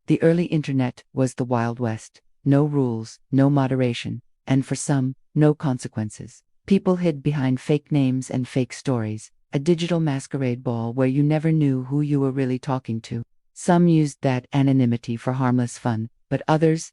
The early internet was the Wild West. No rules, no moderation, and for some, no consequences. People hid behind fake names and fake stories, a digital masquerade ball where you never knew who you were really talking to. Some used that anonymity for harmless fun, but others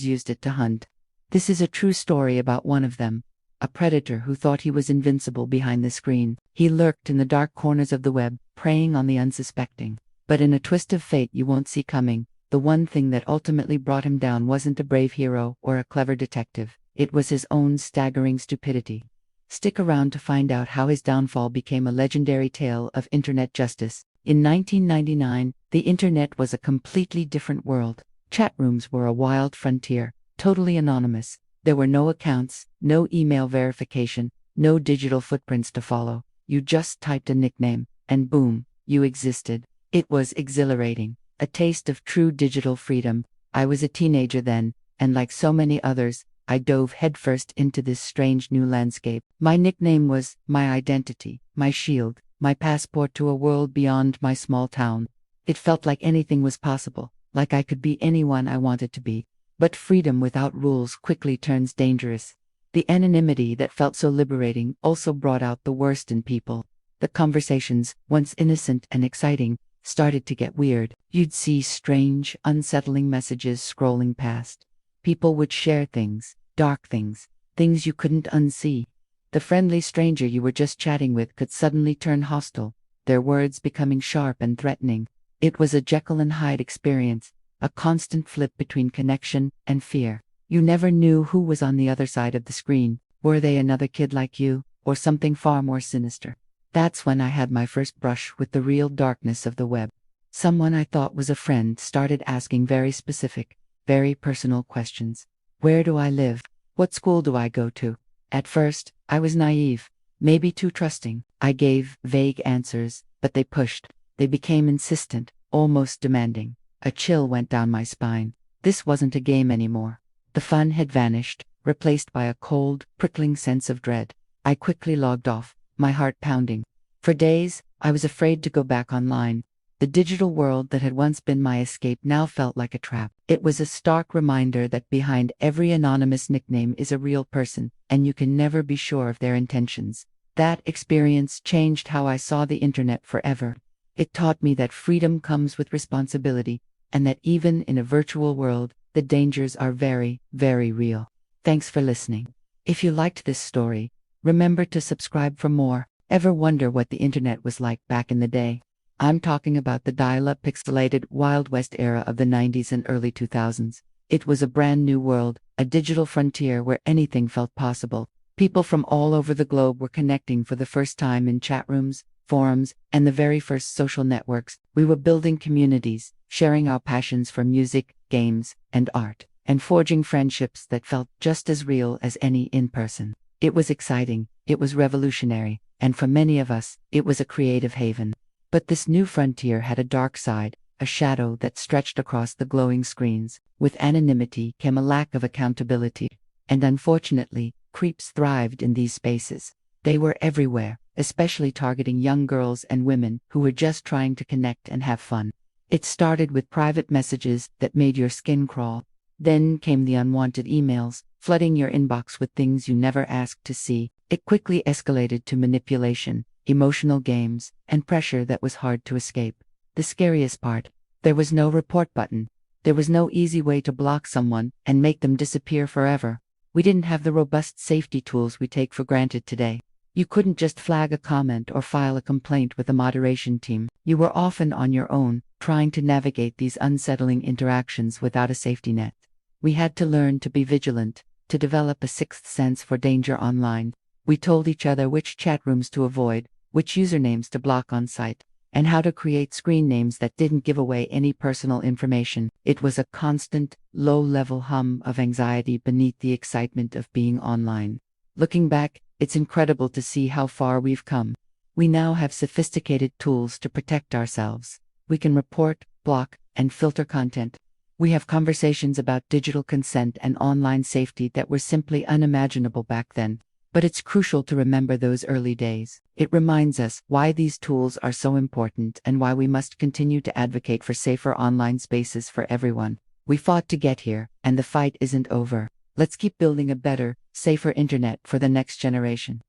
used it to hunt. This is a true story about one of them. A predator who thought he was invincible behind the screen. He lurked in the dark corners of the web, preying on the unsuspecting. But in a twist of fate you won't see coming, the one thing that ultimately brought him down wasn't a brave hero or a clever detective. It was his own staggering stupidity. Stick around to find out how his downfall became a legendary tale of internet justice. In 1999, the internet was a completely different world. Chat rooms were a wild frontier, totally anonymous. There were no accounts, no email verification, no digital footprints to follow. You just typed a nickname, and boom, you existed. It was exhilarating, a taste of true digital freedom. I was a teenager then, and like so many others, I dove headfirst into this strange new landscape. My nickname was my identity, my shield, my passport to a world beyond my small town. It felt like anything was possible, like I could be anyone I wanted to be. But freedom without rules quickly turns dangerous. The anonymity that felt so liberating also brought out the worst in people. The conversations, once innocent and exciting, started to get weird. You'd see strange, unsettling messages scrolling past. People would share things, dark things, things you couldn't unsee. The friendly stranger you were just chatting with could suddenly turn hostile, their words becoming sharp and threatening. It was a Jekyll and Hyde experience, a constant flip between connection and fear. You never knew who was on the other side of the screen. Were they another kid like you, or something far more sinister? That's when I had my first brush with the real darkness of the web. Someone I thought was a friend started asking very specific, very personal questions. Where do I live? What school do I go to? At first, I was naive, maybe too trusting. I gave vague answers, but they pushed. They became insistent, almost demanding. A chill went down my spine. This wasn't a game anymore. The fun had vanished, replaced by a cold, prickling sense of dread. I quickly logged off, my heart pounding. For days, I was afraid to go back online. The digital world that had once been my escape now felt like a trap. It was a stark reminder that behind every anonymous nickname is a real person, and you can never be sure of their intentions. That experience changed how I saw the internet forever. It taught me that freedom comes with responsibility, and that even in a virtual world, the dangers are very, very real. Thanks for listening. If you liked this story, remember to subscribe for more. Ever wonder what the internet was like back in the day? I'm talking about the dial-up pixelated Wild West era of the 90s and early 2000s. It was a brand new world, a digital frontier where anything felt possible. People from all over the globe were connecting for the first time in chat rooms, forums, and the very first social networks. We were building communities, sharing our passions for music, games, and art, and forging friendships that felt just as real as any in person. It was exciting, it was revolutionary, and for many of us, it was a creative haven. But this new frontier had a dark side, a shadow that stretched across the glowing screens. With anonymity came a lack of accountability. And unfortunately, creeps thrived in these spaces. They were everywhere, especially targeting young girls and women who were just trying to connect and have fun. It started with private messages that made your skin crawl. Then came the unwanted emails, flooding your inbox with things you never asked to see. It quickly escalated to manipulation, emotional games, and pressure that was hard to escape. The scariest part, there was no report button. There was no easy way to block someone and make them disappear forever. We didn't have the robust safety tools we take for granted today. You couldn't just flag a comment or file a complaint with a moderation team. You were often on your own, trying to navigate these unsettling interactions without a safety net. We had to learn to be vigilant, to develop a sixth sense for danger online. We told each other which chat rooms to avoid, which usernames to block on site, and how to create screen names that didn't give away any personal information. It was a constant, low-level hum of anxiety beneath the excitement of being online. Looking back, it's incredible to see how far we've come. We now have sophisticated tools to protect ourselves. We can report, block, and filter content. We have conversations about digital consent and online safety that were simply unimaginable back then. But it's crucial to remember those early days. It reminds us why these tools are so important and why we must continue to advocate for safer online spaces for everyone. We fought to get here, and the fight isn't over. Let's keep building a better, safer internet for the next generation.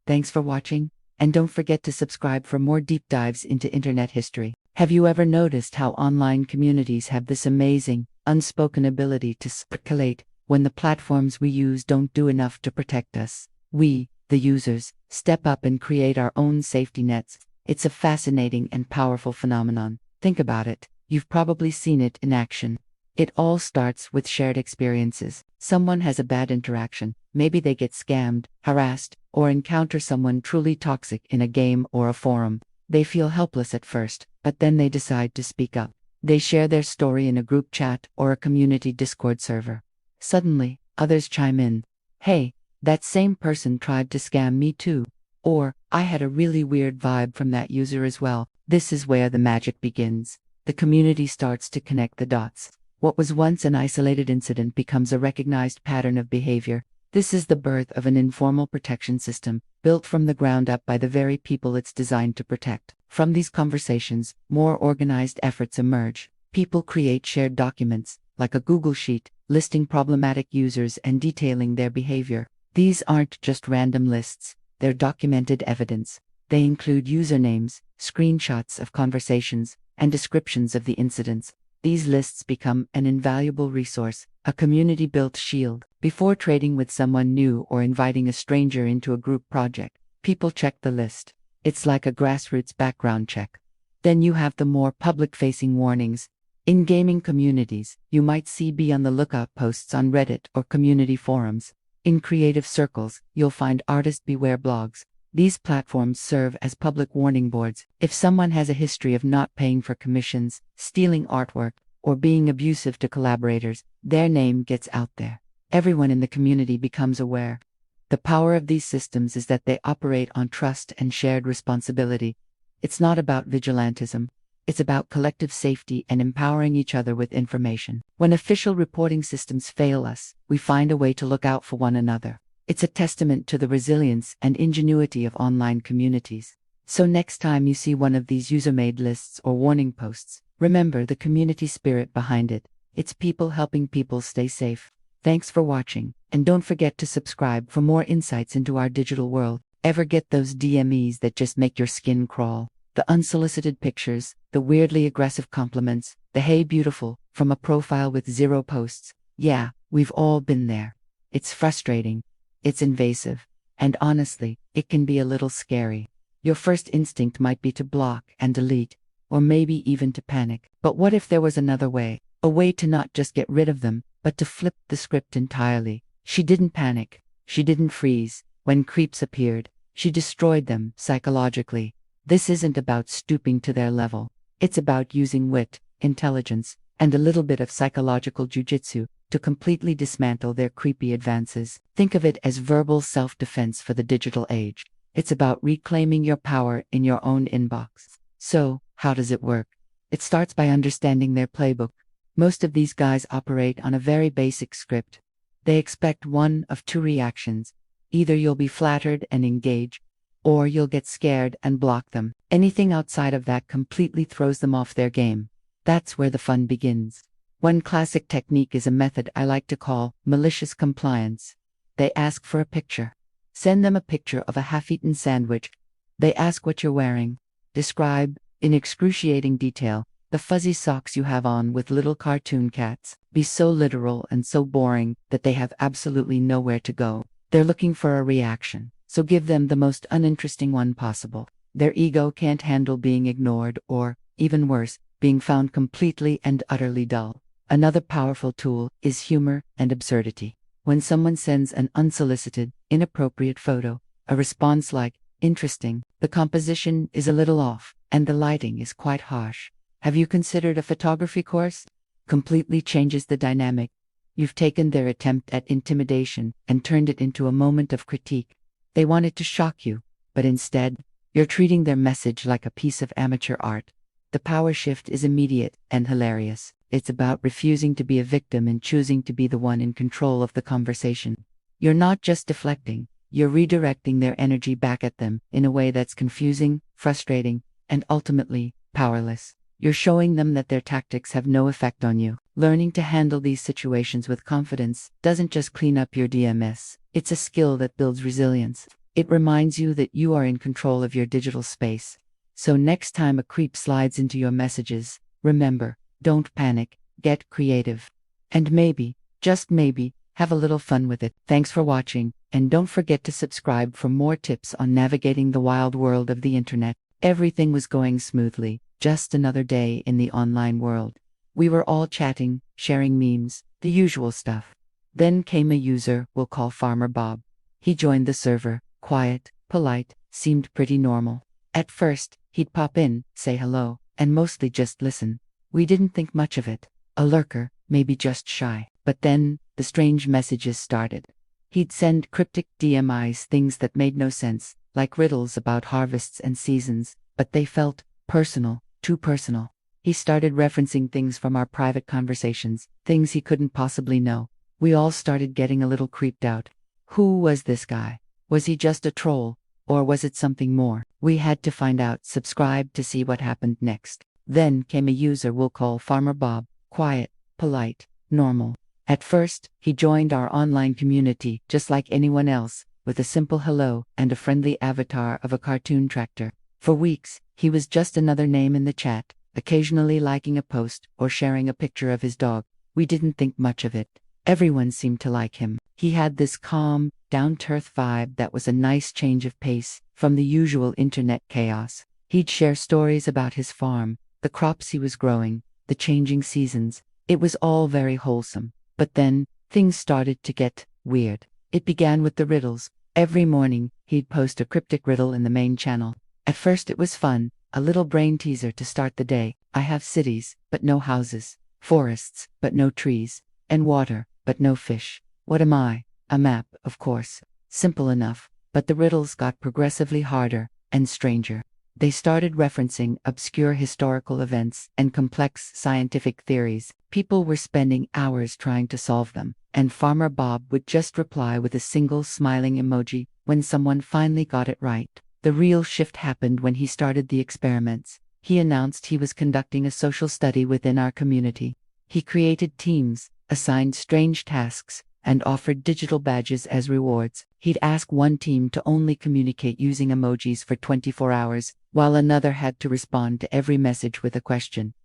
Thanks for watching, and don't forget to subscribe for more deep dives into internet history. Have you ever noticed how online communities have this amazing, unspoken ability to circulate when the platforms we use don't do enough to protect us? We, the users, step up and create our own safety nets. It's a fascinating and powerful phenomenon. Think about it. You've probably seen it in action. It all starts with shared experiences. Someone has a bad interaction. Maybe they get scammed, harassed, or encounter someone truly toxic in a game or a forum. They feel helpless at first, but then they decide to speak up. They share their story in a group chat or a community Discord server. Suddenly, others chime in. Hey, that same person tried to scam me too. Or, I had a really weird vibe from that user as well. This is where the magic begins. The community starts to connect the dots. What was once an isolated incident becomes a recognized pattern of behavior. This is the birth of an informal protection system, built from the ground up by the very people it's designed to protect. From these conversations, more organized efforts emerge. People create shared documents, like a Google Sheet, listing problematic users and detailing their behavior. These aren't just random lists, they're documented evidence. They include usernames, screenshots of conversations, and descriptions of the incidents. These lists become an invaluable resource, a community-built shield. Before trading with someone new or inviting a stranger into a group project, people check the list. It's like a grassroots background check. Then you have the more public-facing warnings. In gaming communities, you might see be on the lookout posts on Reddit or community forums. In creative circles, you'll find artist beware blogs. These platforms serve as public warning boards. If someone has a history of not paying for commissions, stealing artwork, or being abusive to collaborators, their name gets out there. Everyone in the community becomes aware. The power of these systems is that they operate on trust and shared responsibility. It's not about vigilantism. It's about collective safety and empowering each other with information. When official reporting systems fail us, we find a way to look out for one another. It's a testament to the resilience and ingenuity of online communities. So next time you see one of these user-made lists or warning posts, remember the community spirit behind it. It's people helping people stay safe. Thanks for watching, and don't forget to subscribe for more insights into our digital world. Ever get those DMEs that just make your skin crawl? The unsolicited pictures, the weirdly aggressive compliments, the "hey beautiful" from a profile with 0 posts. Yeah, we've all been there. It's frustrating. It's invasive. And honestly, it can be a little scary. Your first instinct might be to block and delete, or maybe even to panic. But what if there was another way? A way to not just get rid of them, but to flip the script entirely. She didn't panic. She didn't freeze. When creeps appeared, she destroyed them psychologically. This isn't about stooping to their level. It's about using wit, intelligence, and a little bit of psychological jujitsu to completely dismantle their creepy advances. Think of it as verbal self-defense for the digital age. It's about reclaiming your power in your own inbox. So, how does it work? It starts by understanding their playbook. Most of these guys operate on a very basic script. They expect one of 2 reactions. Either you'll be flattered and engage, or you'll get scared and block them. Anything outside of that completely throws them off their game. That's where the fun begins. One classic technique is a method I like to call malicious compliance. They ask for a picture. Send them a picture of a half-eaten sandwich. They ask what you're wearing. Describe, in excruciating detail, the fuzzy socks you have on with little cartoon cats. Be so literal and so boring that they have absolutely nowhere to go. They're looking for a reaction, so give them the most uninteresting one possible. Their ego can't handle being ignored or, even worse, being found completely and utterly dull. Another powerful tool is humor and absurdity. When someone sends an unsolicited, inappropriate photo, a response like, "interesting," the composition is a little off, and the lighting is quite harsh. Have you considered a photography course? Completely changes the dynamic. You've taken their attempt at intimidation and turned it into a moment of critique. They wanted to shock you, but instead, you're treating their message like a piece of amateur art. The power shift is immediate and hilarious. It's about refusing to be a victim and choosing to be the one in control of the conversation. You're not just deflecting, You're redirecting their energy back at them in a way that's confusing, frustrating, and ultimately powerless. You're showing them that their tactics have no effect on you. Learning to handle these situations with confidence doesn't just clean up your DMS, it's a skill that builds resilience. It reminds you that you are in control of your digital space. So next time a creep slides into your messages, remember, don't panic, get creative. And maybe, just maybe, have a little fun with it. Thanks for watching, and don't forget to subscribe for more tips on navigating the wild world of the internet. Everything was going smoothly, just another day in the online world. We were all chatting, sharing memes, the usual stuff. Then came a user we'll call Farmer Bob. He joined the server, quiet, polite, seemed pretty normal. At first, he'd pop in, say hello, and mostly just listen. We didn't think much of it. A lurker, maybe just shy. But then, the strange messages started. He'd send cryptic DMIs, things that made no sense, like riddles about harvests and seasons, but they felt personal, too personal. He started referencing things from our private conversations, things he couldn't possibly know. We all started getting a little creeped out. Who was this guy? Was he just a troll? Or was it something more? We had to find out. Subscribe to see what happened next. Then came a user we'll call Farmer Bob, quiet, polite, normal. At first, he joined our online community just like anyone else, with a simple hello and a friendly avatar of a cartoon tractor. For weeks, he was just another name in the chat, occasionally liking a post or sharing a picture of his dog. We didn't think much of it. Everyone seemed to like him. He had this calm, down-to-earth vibe that was a nice change of pace from the usual internet chaos. He'd share stories about his farm, the crops he was growing, the changing seasons. It was all very wholesome. But then, things started to get weird. It began with the riddles. Every morning, he'd post a cryptic riddle in the main channel. At first it was fun, a little brain teaser to start the day. I have cities, but no houses, forests, but no trees, and water, but no fish. What am I? A map, of course. Simple enough, but the riddles got progressively harder and stranger. They started referencing obscure historical events and complex scientific theories. People were spending hours trying to solve them, and Farmer Bob would just reply with a single smiling emoji when someone finally got it right. The real shift happened when he started the experiments. He announced he was conducting a social study within our community. He created teams, assigned strange tasks, and offered digital badges as rewards. He'd ask one team to only communicate using emojis for 24 hours, while another had to respond to every message with a question.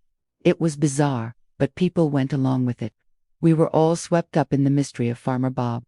It was bizarre, but people went along with it. We were all swept up in the mystery of Farmer Bob.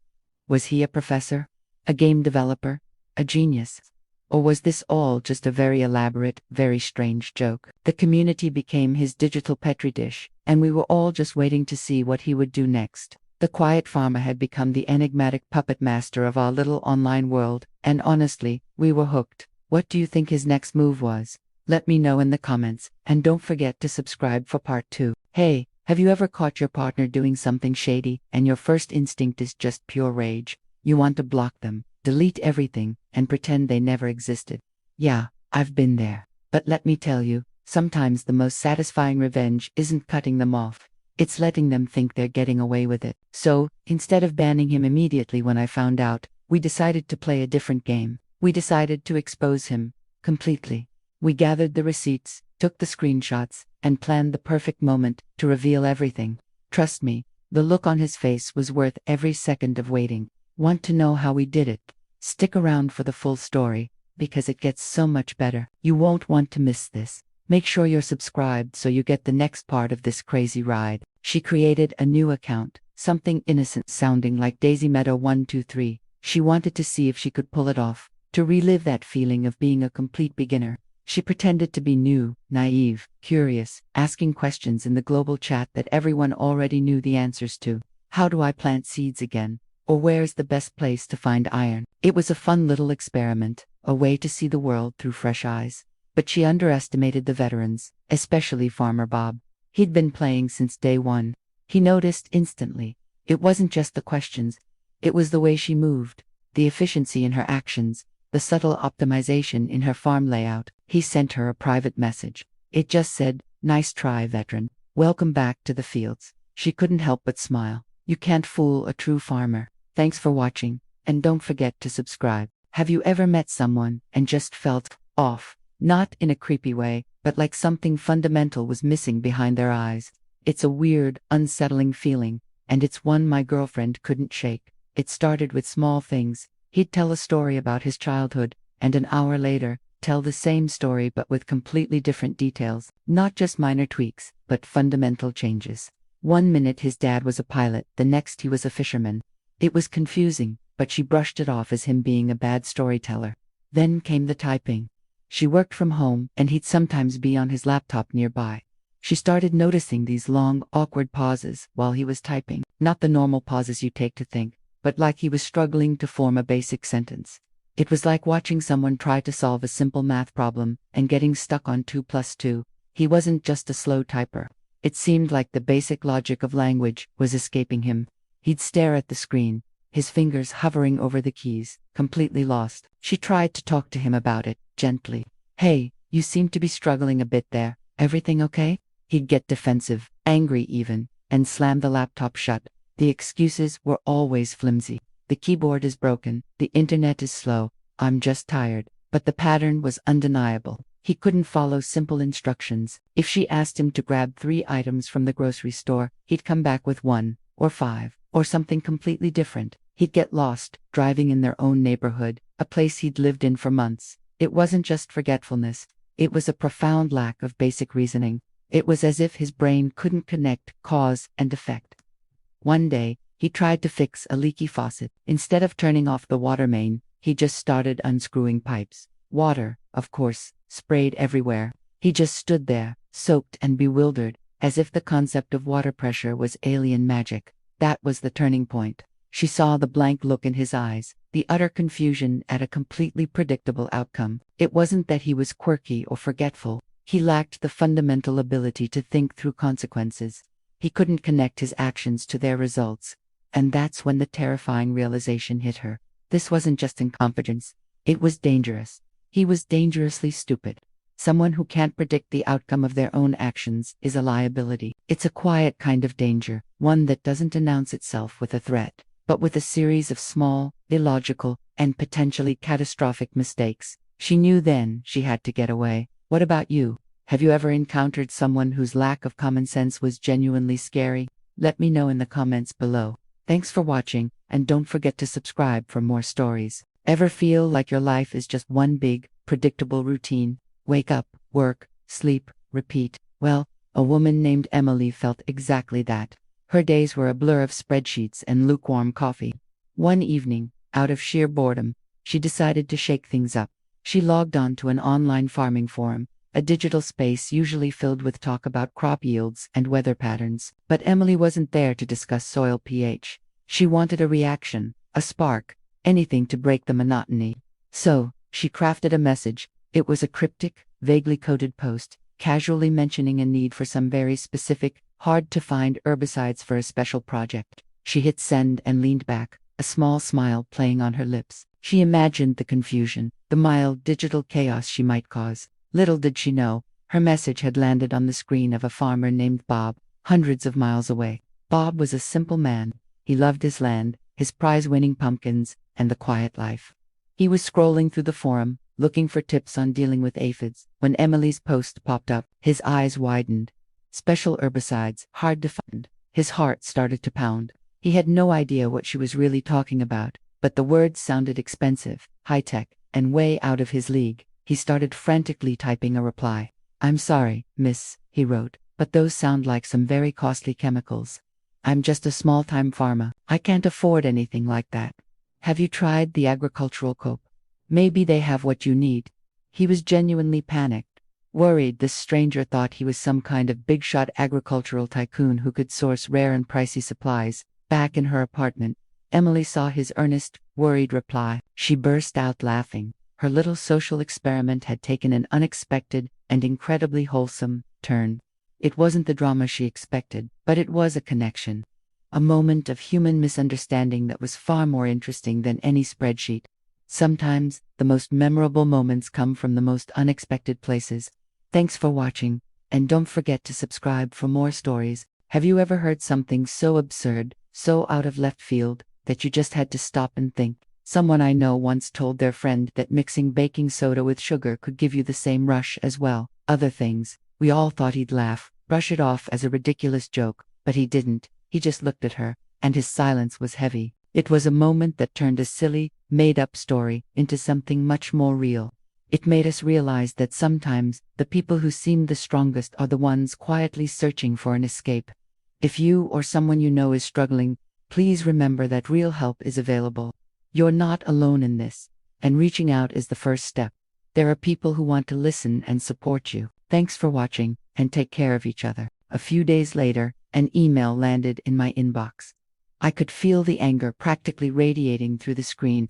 Was he a professor? A game developer? A genius? Or was this all just a very elaborate, very strange joke? The community became his digital petri dish, and we were all just waiting to see what he would do next. The quiet farmer had become the enigmatic puppet master of our little online world, and honestly, we were hooked. What do you think his next move was? Let me know in the comments, and don't forget to subscribe for part 2. Hey, have you ever caught your partner doing something shady, and your first instinct is just pure rage? You want to block them, delete everything, and pretend they never existed. Yeah, I've been there. But let me tell you, sometimes the most satisfying revenge isn't cutting them off. It's letting them think they're getting away with it. So, instead of banning him immediately when I found out, we decided to play a different game. We decided to expose him, completely. We gathered the receipts, took the screenshots, and planned the perfect moment to reveal everything. Trust me, the look on his face was worth every second of waiting. Want to know how we did it? Stick around for the full story, because it gets so much better. You won't want to miss this. Make sure you're subscribed so you get the next part of this crazy ride. She created a new account, something innocent sounding like Daisy Meadow 123. She wanted to see if she could pull it off, to relive that feeling of being a complete beginner. She pretended to be new, naive, curious, asking questions in the global chat that everyone already knew the answers to. How do I plant seeds again? Or where's the best place to find iron? It was a fun little experiment, a way to see the world through fresh eyes. But she underestimated the veterans, especially Farmer Bob. He'd been playing since day one. He noticed instantly. It wasn't just the questions. It was the way she moved, the efficiency in her actions, the subtle optimization in her farm layout. He sent her a private message. It just said, "Nice try, veteran. Welcome back to the fields." She couldn't help but smile. You can't fool a true farmer. Thanks for watching. and don't forget to subscribe. Have you ever met someone and just felt off? Not in a creepy way, but like something fundamental was missing behind their eyes. It's a weird, unsettling feeling, and it's one my girlfriend couldn't shake. It started with small things. He'd tell a story about his childhood, and an hour later, tell the same story but with completely different details. Not just minor tweaks, but fundamental changes. One minute his dad was a pilot, the next he was a fisherman. It was confusing, but she brushed it off as him being a bad storyteller. Then came the typing. She worked from home, and he'd sometimes be on his laptop nearby. She started noticing these long, awkward pauses while he was typing. Not the normal pauses you take to think, but like he was struggling to form a basic sentence. It was like watching someone try to solve a simple math problem and getting stuck on 2 plus 2. He wasn't just a slow typer. It seemed like the basic logic of language was escaping him. He'd stare at the screen, his fingers hovering over the keys, completely lost. She tried to talk to him about it, gently. "Hey, you seem to be struggling a bit there. Everything okay?" He'd get defensive, angry even, and slam the laptop shut. The excuses were always flimsy. "The keyboard is broken, the internet is slow, I'm just tired." But the pattern was undeniable. He couldn't follow simple instructions. If she asked him to grab 3 items from the grocery store, he'd come back with 1, or 5, or something completely different. He'd get lost, driving in their own neighborhood, a place he'd lived in for months. It wasn't just forgetfulness. It was a profound lack of basic reasoning. It was as if his brain couldn't connect cause and effect. One day, he tried to fix a leaky faucet. Instead of turning off the water main, he just started unscrewing pipes. Water, of course, sprayed everywhere. He just stood there, soaked and bewildered, as if the concept of water pressure was alien magic. That was the turning point. She saw the blank look in his eyes, the utter confusion at a completely predictable outcome. It wasn't that he was quirky or forgetful. He lacked the fundamental ability to think through consequences. He couldn't connect his actions to their results. And that's when the terrifying realization hit her. This wasn't just incompetence. It was dangerous. He was dangerously stupid. Someone who can't predict the outcome of their own actions is a liability. It's a quiet kind of danger, one that doesn't announce itself with a threat, but with a series of small, illogical, and potentially catastrophic mistakes. She knew then she had to get away. What about you? Have you ever encountered someone whose lack of common sense was genuinely scary? Let me know in the comments below. Thanks for watching, and don't forget to subscribe for more stories. Ever feel like your life is just one big, predictable routine? Wake up, work, sleep, repeat. Well, a woman named Emily felt exactly that. Her days were a blur of spreadsheets and lukewarm coffee. One evening, out of sheer boredom, she decided to shake things up. She logged on to an online farming forum, a digital space usually filled with talk about crop yields and weather patterns. But Emily wasn't there to discuss soil pH. She wanted a reaction, a spark, anything to break the monotony. So, she crafted a message. It was a cryptic, vaguely coded post, casually mentioning a need for some very specific, hard-to-find herbicides for a special project. She hit send and leaned back, a small smile playing on her lips. She imagined the confusion, the mild digital chaos she might cause. Little did she know, her message had landed on the screen of a farmer named Bob, hundreds of miles away. Bob was a simple man. He loved his land, his prize-winning pumpkins, and the quiet life. He was scrolling through the forum, looking for tips on dealing with aphids, when Emily's post popped up. His eyes widened. Special herbicides, hard to find. His heart started to pound. He had no idea what she was really talking about, but the words sounded expensive, high-tech, and way out of his league. He started frantically typing a reply. "I'm sorry, miss," he wrote, "but those sound like some very costly chemicals. I'm just a small-time farmer. I can't afford anything like that. Have you tried the agricultural coop? Maybe they have what you need." He was genuinely panicked. Worried, this stranger thought he was some kind of big-shot agricultural tycoon who could source rare and pricey supplies. Back in her apartment, Emily saw his earnest, worried reply. She burst out laughing. Her little social experiment had taken an unexpected and incredibly wholesome turn. It wasn't the drama she expected, but it was a connection. A moment of human misunderstanding that was far more interesting than any spreadsheet. Sometimes, the most memorable moments come from the most unexpected places. Thanks for watching, and don't forget to subscribe for more stories. Have you ever heard something so absurd, so out of left field, that you just had to stop and think? Someone I know once told their friend that mixing baking soda with sugar could give you the same rush as well. Other things. We all thought he'd laugh, brush it off as a ridiculous joke, but he didn't. He just looked at her, and his silence was heavy. It was a moment that turned a silly, made-up story into something much more real. It made us realize that sometimes the people who seem the strongest are the ones quietly searching for an escape. If you or someone you know is struggling, please remember that real help is available. You're not alone in this, and reaching out is the first step. There are people who want to listen and support you. Thanks for watching, and take care of each other. A few days later, an email landed in my inbox. I could feel the anger practically radiating through the screen.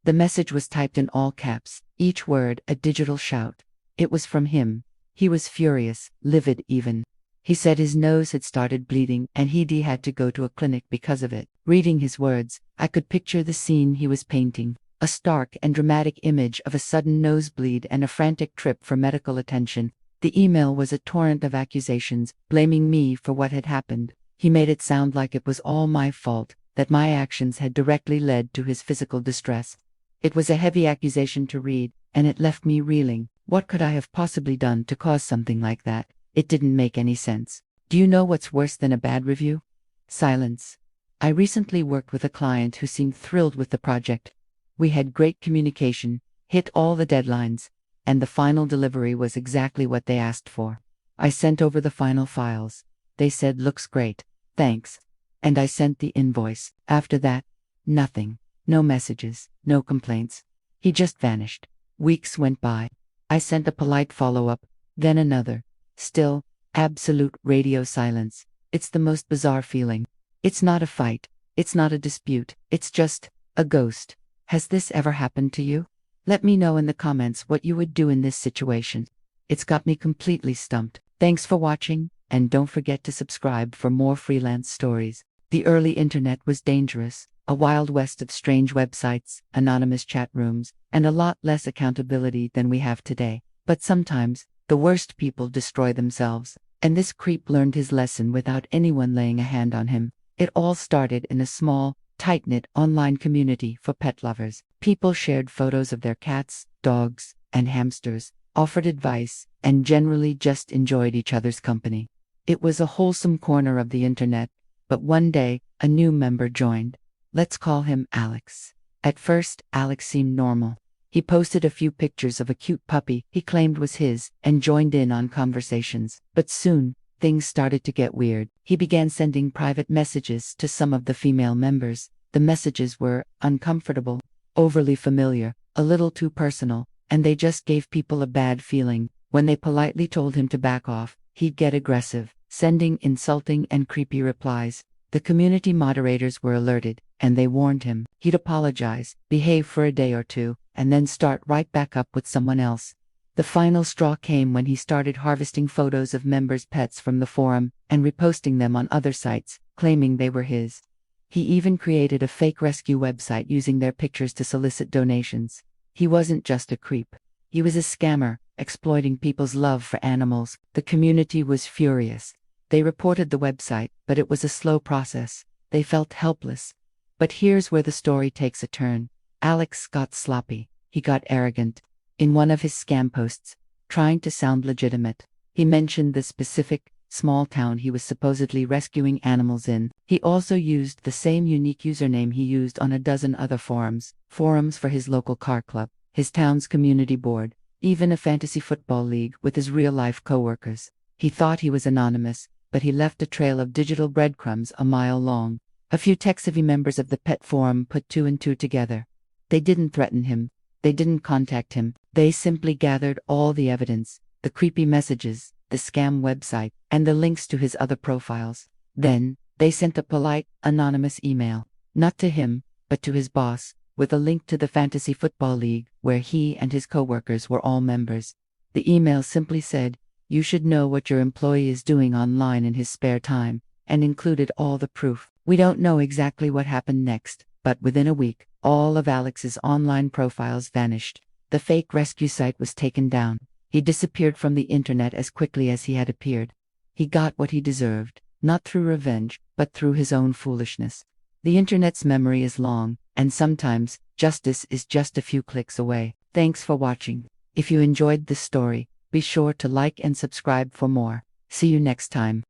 The message was typed in all caps, each word a digital shout. It was from him. He was furious, livid even. He said his nose had started bleeding and he'd had to go to a clinic because of it. Reading his words, I could picture the scene he was painting. A stark and dramatic image of a sudden nosebleed and a frantic trip for medical attention. The email was a torrent of accusations, blaming me for what had happened. He made it sound like it was all my fault, that my actions had directly led to his physical distress. It was a heavy accusation to read, and it left me reeling. What could I have possibly done to cause something like that? It didn't make any sense. Do you know what's worse than a bad review? Silence. I recently worked with a client who seemed thrilled with the project. We had great communication, hit all the deadlines, and the final delivery was exactly what they asked for. I sent over the final files. They said, "Looks great, thanks." And I sent the invoice. After that, nothing. No messages, no complaints. He just vanished. Weeks went by. I sent a polite follow-up, then another. Still, absolute radio silence. It's the most bizarre feeling. It's not a fight. It's not a dispute. It's just a ghost. Has this ever happened to you? Let me know in the comments what you would do in this situation. It's got me completely stumped. Thanks for watching, and don't forget to subscribe for more freelance stories. The early internet was dangerous, a wild west of strange websites, anonymous chat rooms, and a lot less accountability than we have today. But sometimes, the worst people destroy themselves, and this creep learned his lesson without anyone laying a hand on him. It all started in a small, tight-knit online community for pet lovers. People shared photos of their cats, dogs, and hamsters, offered advice, and generally just enjoyed each other's company. It was a wholesome corner of the internet, but one day, a new member joined. Let's call him Alex. At first, Alex seemed normal. He posted a few pictures of a cute puppy he claimed was his and joined in on conversations. But soon, things started to get weird. He began sending private messages to some of the female members. The messages were uncomfortable, overly familiar, a little too personal, and they just gave people a bad feeling. When they politely told him to back off, he'd get aggressive, sending insulting and creepy replies. The community moderators were alerted, and they warned him. He'd apologize, behave for a day or two, and then start right back up with someone else. The final straw came when he started harvesting photos of members' pets from the forum and reposting them on other sites, claiming they were his. He even created a fake rescue website using their pictures to solicit donations. He wasn't just a creep. He was a scammer, exploiting people's love for animals. The community was furious. They reported the website, but it was a slow process. They felt helpless. But here's where the story takes a turn. Alex got sloppy. He got arrogant. In one of his scam posts, trying to sound legitimate, he mentioned the specific, small town he was supposedly rescuing animals in. He also used the same unique username he used on a dozen other forums for his local car club, his town's community board, even a fantasy football league with his real-life coworkers. He thought he was anonymous, but he left a trail of digital breadcrumbs a mile long. A few tech-savvy members of the pet forum put two and two together. They didn't threaten him. They didn't contact him. They simply gathered all the evidence, the creepy messages, the scam website, and the links to his other profiles. Then, they sent a polite, anonymous email, not to him, but to his boss, with a link to the Fantasy Football League, where he and his coworkers were all members. The email simply said, "You should know what your employee is doing online in his spare time," and included all the proof. We don't know exactly what happened next, but within a week, all of Alex's online profiles vanished. The fake rescue site was taken down. He disappeared from the internet as quickly as he had appeared. He got what he deserved, not through revenge, but through his own foolishness. The internet's memory is long, and sometimes, justice is just a few clicks away. Thanks for watching. If you enjoyed this story, be sure to like and subscribe for more. See you next time.